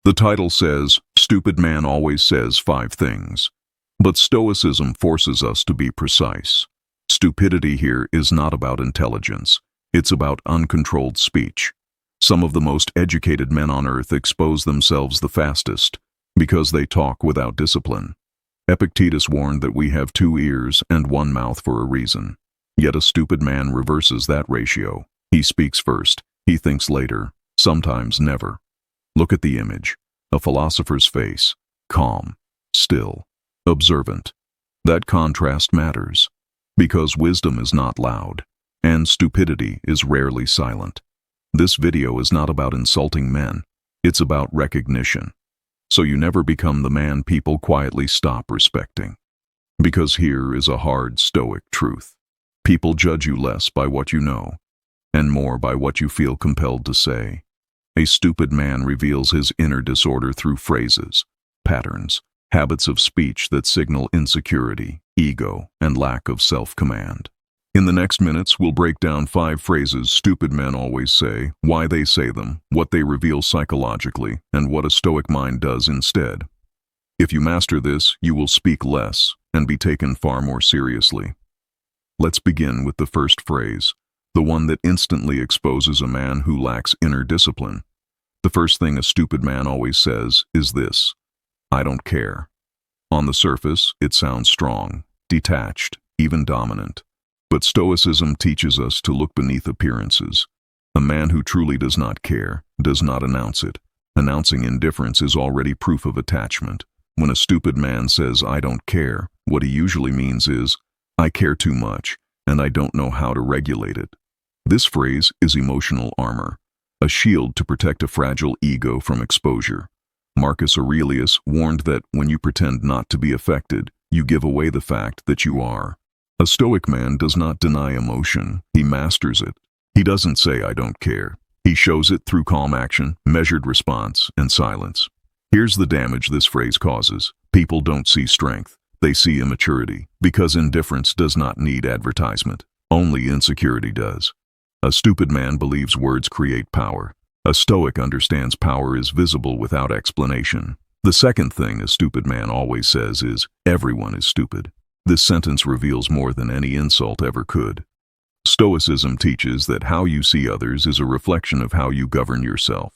The title says, "Stupid man always says 5 things." But Stoicism forces us to be precise. Stupidity here is not about intelligence. It's about uncontrolled speech. Some of the most educated men on earth expose themselves the fastest because they talk without discipline. Epictetus warned that we have 2 ears and 1 mouth for a reason. Yet a stupid man reverses that ratio. He speaks first, he thinks later, sometimes never. Look at the image. A philosopher's face, calm, still, observant. That contrast matters, because wisdom is not loud, and stupidity is rarely silent. This video is not about insulting men, it's about recognition. So you never become the man people quietly stop respecting. Because here is a hard Stoic truth. People judge you less by what you know, and more by what you feel compelled to say. A stupid man reveals his inner disorder through phrases, patterns, habits of speech that signal insecurity, ego, and lack of self-command. In the next minutes, we'll break down 5 phrases stupid men always say, why they say them, what they reveal psychologically, and what a Stoic mind does instead. If you master this, you will speak less and be taken far more seriously. Let's begin with the first phrase, the one that instantly exposes a man who lacks inner discipline. The first thing a stupid man always says is this: I don't care. On the surface, it sounds strong, detached, even dominant. But Stoicism teaches us to look beneath appearances. A man who truly does not care does not announce it. Announcing indifference is already proof of attachment. When a stupid man says, I don't care, what he usually means is, I care too much, and I don't know how to regulate it. This phrase is emotional armor, a shield to protect a fragile ego from exposure. Marcus Aurelius warned that when you pretend not to be affected, you give away the fact that you are. A Stoic man does not deny emotion, he masters it. He doesn't say, I don't care. He shows it through calm action, measured response, and silence. Here's the damage this phrase causes. People don't see strength. They see immaturity, because indifference does not need advertisement. Only insecurity does. A stupid man believes words create power. A Stoic understands power is visible without explanation. The second thing a stupid man always says is, everyone is stupid. This sentence reveals more than any insult ever could. Stoicism teaches that how you see others is a reflection of how you govern yourself.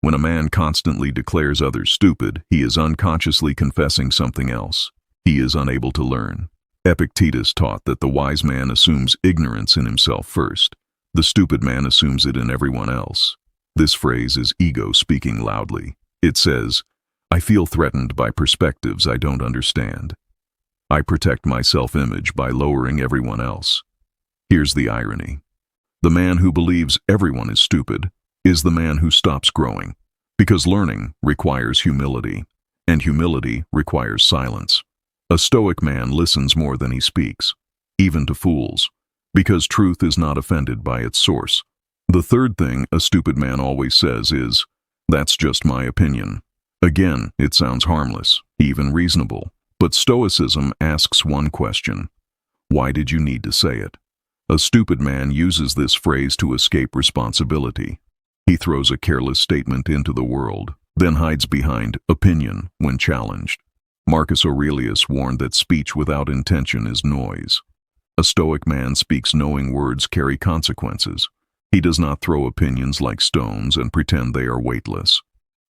When a man constantly declares others stupid, he is unconsciously confessing something else. He is unable to learn. Epictetus taught that the wise man assumes ignorance in himself first. The stupid man assumes it in everyone else. This phrase is ego speaking loudly. It says, I feel threatened by perspectives I don't understand. I protect my self-image by lowering everyone else. Here's the irony. The man who believes everyone is stupid is the man who stops growing, because learning requires humility, and humility requires silence. A Stoic man listens more than he speaks, even to fools, because truth is not offended by its source. The third thing a stupid man always says is, that's just my opinion. Again, it sounds harmless, even reasonable. But Stoicism asks one question: why did you need to say it? A stupid man uses this phrase to escape responsibility. He throws a careless statement into the world, then hides behind opinion when challenged. Marcus Aurelius warned that speech without intention is noise. A Stoic man speaks knowing words carry consequences. He does not throw opinions like stones and pretend they are weightless.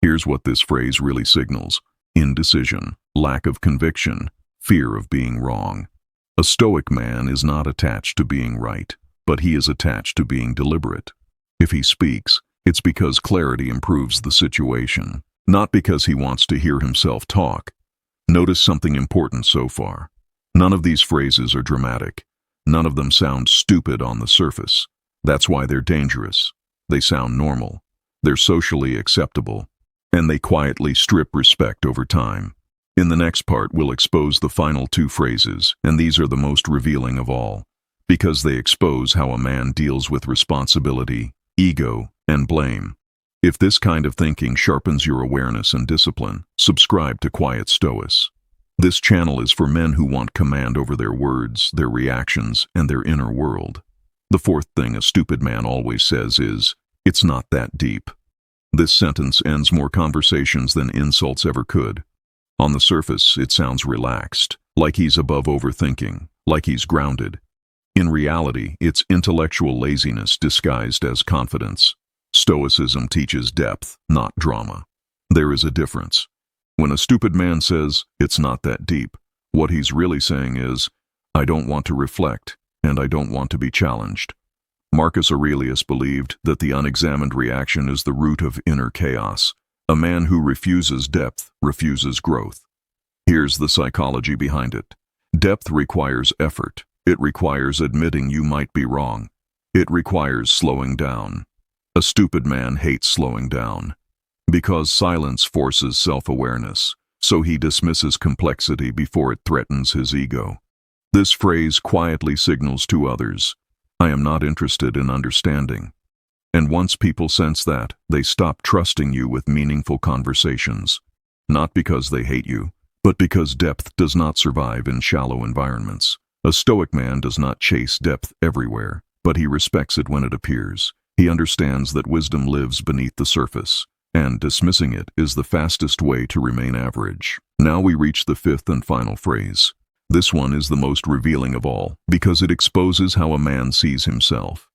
Here's what this phrase really signals: indecision, lack of conviction, fear of being wrong. A Stoic man is not attached to being right, but he is attached to being deliberate. If he speaks, it's because clarity improves the situation, not because he wants to hear himself talk. Notice something important so far. None of these phrases are dramatic. None of them sound stupid on the surface. That's why they're dangerous. They sound normal. They're socially acceptable. And they quietly strip respect over time. In the next part, we'll expose the final 2 phrases, and these are the most revealing of all, because they expose how a man deals with responsibility, ego, and blame. If this kind of thinking sharpens your awareness and discipline, subscribe to Quiet Stoics. This channel is for men who want command over their words, their reactions, and their inner world. The fourth thing a stupid man always says is, it's not that deep. This sentence ends more conversations than insults ever could. On the surface, it sounds relaxed, like he's above overthinking, like he's grounded. In reality, it's intellectual laziness disguised as confidence. Stoicism teaches depth, not drama. There is a difference. When a stupid man says, "It's not that deep," what he's really saying is, "I don't want to reflect, and I don't want to be challenged." Marcus Aurelius believed that the unexamined reaction is the root of inner chaos. A man who refuses depth refuses growth. Here's the psychology behind it. Depth requires effort. It requires admitting you might be wrong. It requires slowing down. A stupid man hates slowing down. Because silence forces self-awareness, so he dismisses complexity before it threatens his ego. This phrase quietly signals to others, "I am not interested in understanding." And once people sense that, they stop trusting you with meaningful conversations. Not because they hate you, but because depth does not survive in shallow environments. A Stoic man does not chase depth everywhere, but he respects it when it appears. He understands that wisdom lives beneath the surface, and dismissing it is the fastest way to remain average. Now we reach the fifth and final phrase. This one is the most revealing of all, because it exposes how a man sees himself.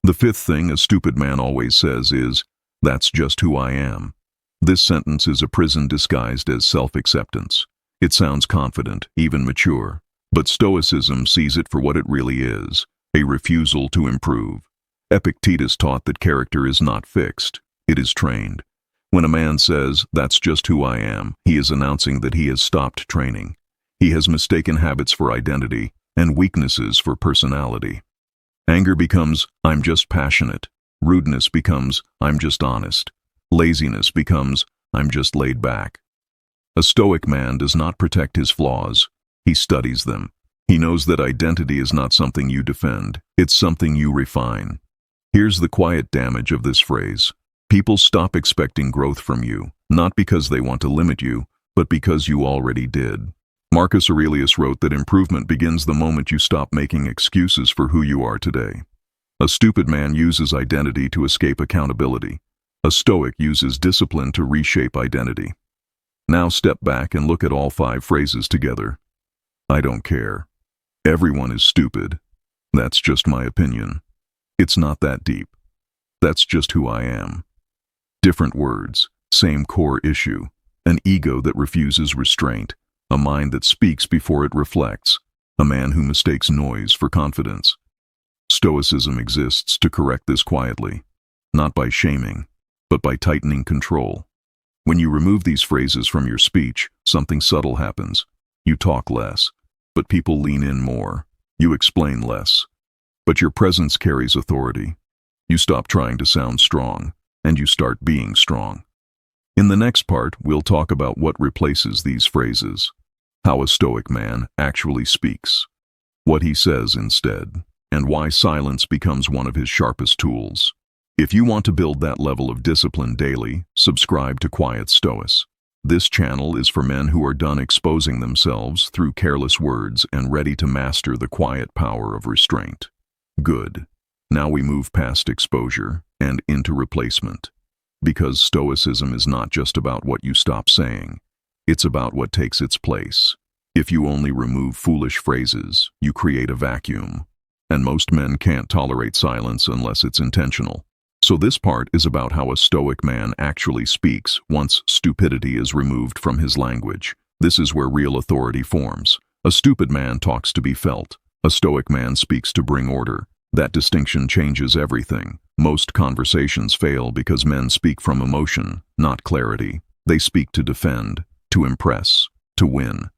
The fifth thing a stupid man always says is, "That's just who I am." This sentence is a prison disguised as self-acceptance. It sounds confident, even mature, but Stoicism sees it for what it really is, a refusal to improve. Epictetus taught that character is not fixed, it is trained. When a man says, "That's just who I am," he is announcing that he has stopped training. He has mistaken habits for identity and weaknesses for personality. Anger becomes, "I'm just passionate." Rudeness becomes, "I'm just honest." Laziness becomes, "I'm just laid back." A Stoic man does not protect his flaws. He studies them. He knows that identity is not something you defend. It's something you refine. Here's the quiet damage of this phrase. People stop expecting growth from you, not because they want to limit you, but because you already did. Marcus Aurelius wrote that improvement begins the moment you stop making excuses for who you are today. A stupid man uses identity to escape accountability. A Stoic uses discipline to reshape identity. Now step back and look at all 5 phrases together. I don't care. Everyone is stupid. That's just my opinion. It's not that deep. That's just who I am. Different words, same core issue. An ego that refuses restraint. A mind that speaks before it reflects. A man who mistakes noise for confidence. Stoicism exists to correct this quietly, not by shaming, but by tightening control. When you remove these phrases from your speech, something subtle happens. You talk less, but people lean in more. You explain less, but your presence carries authority. You stop trying to sound strong, and you start being strong. In the next part, we'll talk about what replaces these phrases, how a Stoic man actually speaks, what he says instead, and why silence becomes one of his sharpest tools. If you want to build that level of discipline daily, subscribe to Quiet Stoics. This channel is for men who are done exposing themselves through careless words and ready to master the quiet power of restraint. Good. Now we move past exposure and into replacement. Because Stoicism is not just about what you stop saying, it's about what takes its place. If you only remove foolish phrases, you create a vacuum. And most men can't tolerate silence unless it's intentional. So this part is about how a Stoic man actually speaks once stupidity is removed from his language. This is where real authority forms. A stupid man talks to be felt. A Stoic man speaks to bring order. That distinction changes everything. Most conversations fail because men speak from emotion, not clarity. They speak to defend, to impress, to win.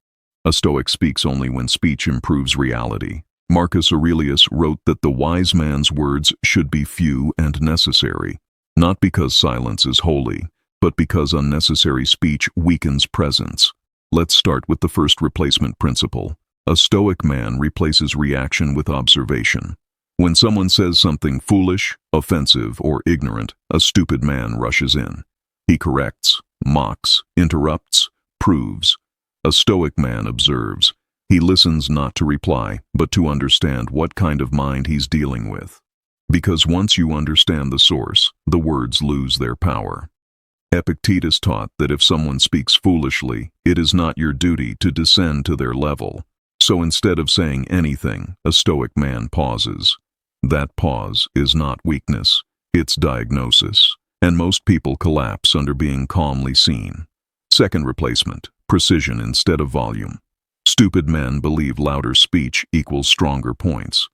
A Stoic speaks only when speech improves reality. Marcus Aurelius wrote that the wise man's words should be few and necessary, not because silence is holy, but because unnecessary speech weakens presence. Let's start with the first replacement principle. A Stoic man replaces reaction with observation. When someone says something foolish, offensive, or ignorant, a stupid man rushes in. He corrects, mocks, interrupts, proves. A Stoic man observes. He listens not to reply, but to understand what kind of mind he's dealing with. Because once you understand the source, the words lose their power. Epictetus taught that if someone speaks foolishly, it is not your duty to descend to their level. So instead of saying anything, a Stoic man pauses. That pause is not weakness, it's diagnosis. And most people collapse under being calmly seen. Second replacement, precision instead of volume. Stupid men believe louder speech equals stronger points.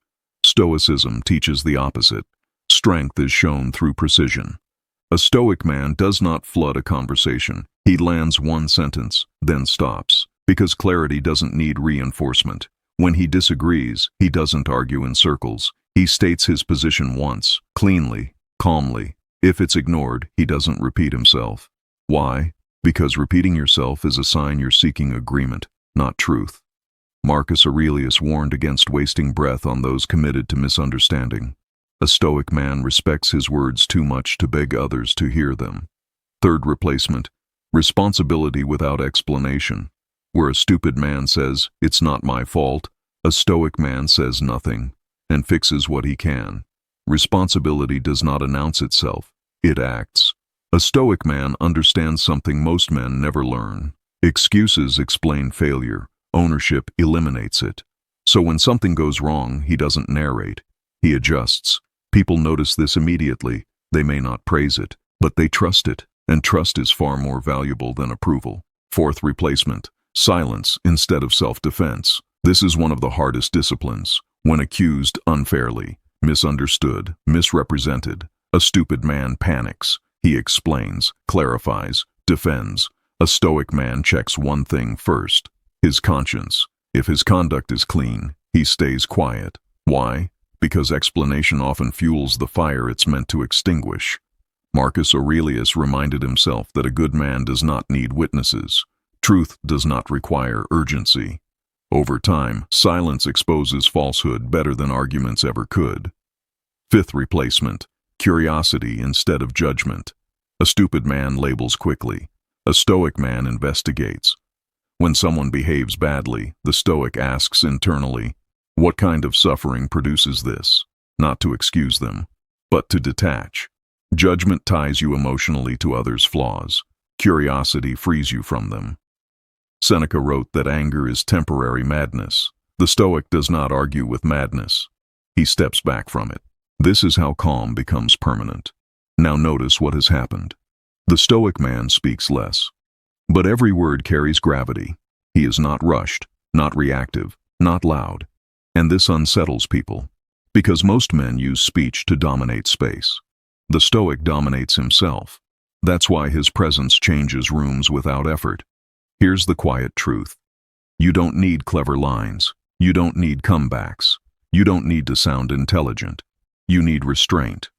Stoicism teaches the opposite. Strength is shown through precision. A Stoic man does not flood a conversation. He lands one sentence, then stops, because clarity doesn't need reinforcement. When he disagrees, he doesn't argue in circles. He states his position once, cleanly, calmly. If it's ignored, he doesn't repeat himself. Why? Because repeating yourself is a sign you're seeking agreement, not truth. Marcus Aurelius warned against wasting breath on those committed to misunderstanding. A Stoic man respects his words too much to beg others to hear them. Third replacement, responsibility without explanation. Where a stupid man says, "It's not my fault," a Stoic man says nothing and fixes what he can. Responsibility does not announce itself, it acts. A Stoic man understands something most men never learn. Excuses explain failure, ownership eliminates it. So when something goes wrong, he doesn't narrate, he adjusts. People notice this immediately. They may not praise it, but they trust it, and trust is far more valuable than approval. Fourth replacement, silence instead of self-defense. This is one of the hardest disciplines. When accused unfairly, misunderstood, misrepresented, a stupid man panics. He explains, clarifies, defends. A Stoic man checks one thing first, his conscience. If his conduct is clean, he stays quiet. Why? Because explanation often fuels the fire it's meant to extinguish. Marcus Aurelius reminded himself that a good man does not need witnesses. Truth does not require urgency. Over time, silence exposes falsehood better than arguments ever could. Fifth replacement, curiosity instead of judgment. A stupid man labels quickly. A Stoic man investigates. When someone behaves badly, the Stoic asks internally, what kind of suffering produces this? Not to excuse them, but to detach. Judgment ties you emotionally to others' flaws. Curiosity frees you from them. Seneca wrote that anger is temporary madness. The Stoic does not argue with madness. He steps back from it. This is how calm becomes permanent. Now notice what has happened. The Stoic man speaks less. But every word carries gravity. He is not rushed, not reactive, not loud. And this unsettles people, because most men use speech to dominate space. The Stoic dominates himself. That's why his presence changes rooms without effort. Here's the quiet truth. You don't need clever lines. You don't need comebacks. You don't need to sound intelligent. You need restraint.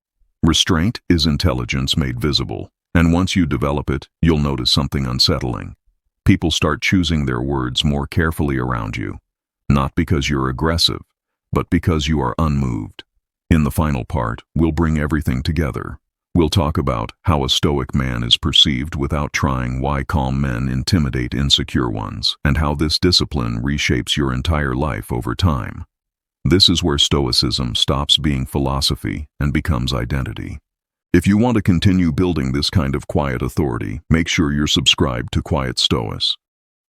Restraint is intelligence made visible. And once you develop it, you'll notice something unsettling. People start choosing their words more carefully around you. Not because you're aggressive, but because you are unmoved. In the final part, we'll bring everything together. We'll talk about how a Stoic man is perceived without trying, why calm men intimidate insecure ones, and how this discipline reshapes your entire life over time. This is where Stoicism stops being philosophy and becomes identity. If you want to continue building this kind of quiet authority, make sure you're subscribed to Quiet Stoics.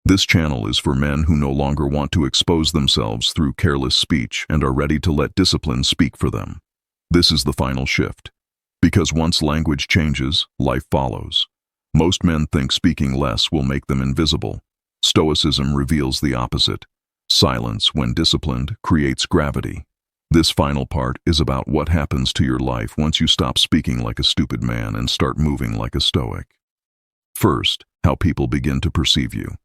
This channel is for men who no longer want to expose themselves through careless speech and are ready to let discipline speak for them. This is the final shift. Because once language changes, life follows. Most men think speaking less will make them invisible. Stoicism reveals the opposite. Silence, when disciplined, creates gravity. This final part is about what happens to your life once you stop speaking like a stupid man and start moving like a Stoic. First, how people begin to perceive you.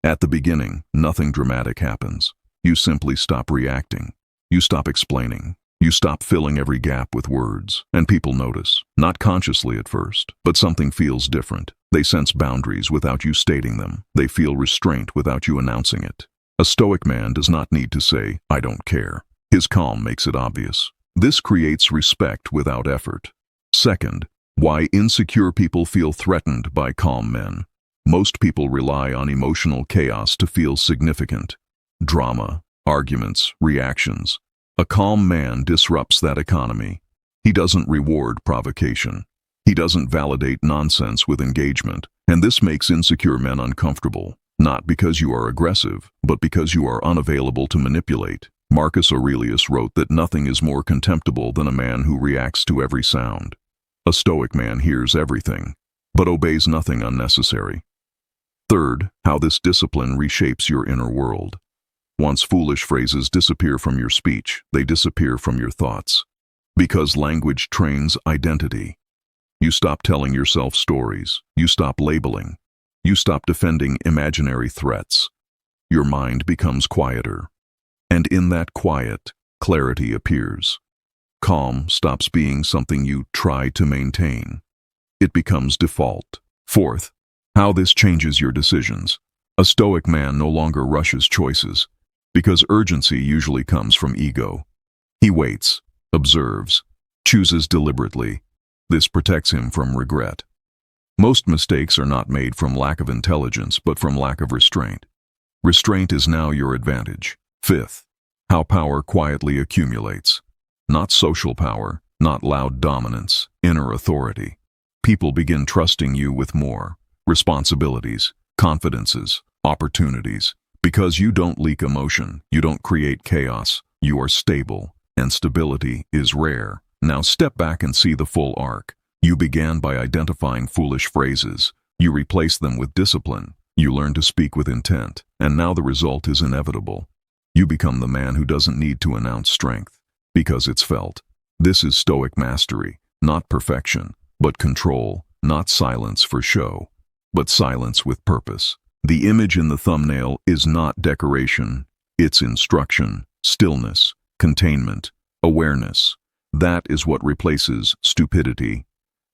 At the beginning, nothing dramatic happens. You simply stop reacting. You stop explaining. You stop filling every gap with words. And people notice, not consciously at first, but something feels different. They sense boundaries without you stating them. They feel restraint without you announcing it. A Stoic man does not need to say, "I don't care." His calm makes it obvious. This creates respect without effort. Second, why insecure people feel threatened by calm men. Most people rely on emotional chaos to feel significant. Drama, arguments, reactions. A calm man disrupts that economy. He doesn't reward provocation. He doesn't validate nonsense with engagement, and this makes insecure men uncomfortable, not because you are aggressive, but because you are unavailable to manipulate. Marcus Aurelius wrote that nothing is more contemptible than a man who reacts to every sound. A Stoic man hears everything, but obeys nothing unnecessary. Third, how this discipline reshapes your inner world. Once foolish phrases disappear from your speech, they disappear from your thoughts. Because language trains identity. You stop telling yourself stories. You stop labeling. You stop defending imaginary threats. Your mind becomes quieter. And in that quiet, clarity appears. Calm stops being something you try to maintain. It becomes default. Fourth, how this changes your decisions. A Stoic man no longer rushes choices, because urgency usually comes from ego. He waits, observes, chooses deliberately. This protects him from regret. Most mistakes are not made from lack of intelligence, but from lack of restraint. Restraint is now your advantage. Fifth, how power quietly accumulates. Not social power, not loud dominance, inner authority. People begin trusting you with more responsibilities, confidences, opportunities. Because you don't leak emotion, you don't create chaos, you are stable, and stability is rare. Now step back and see the full arc. You began by identifying foolish phrases. You replace them with discipline. You learn to speak with intent, and now the result is inevitable. You become the man who doesn't need to announce strength, because it's felt. This is Stoic mastery, not perfection, but control, not silence for show, but silence with purpose. The image in the thumbnail is not decoration, it's instruction, stillness, containment, awareness. That is what replaces stupidity.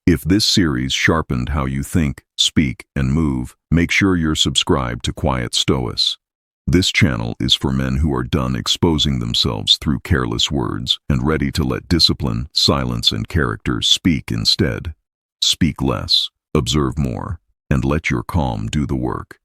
If this series sharpened how you think, speak, and move, make sure you're subscribed to Quiet Stoics. This channel is for men who are done exposing themselves through careless words and ready to let discipline, silence, and character speak instead. Speak less, observe more, and let your calm do the work.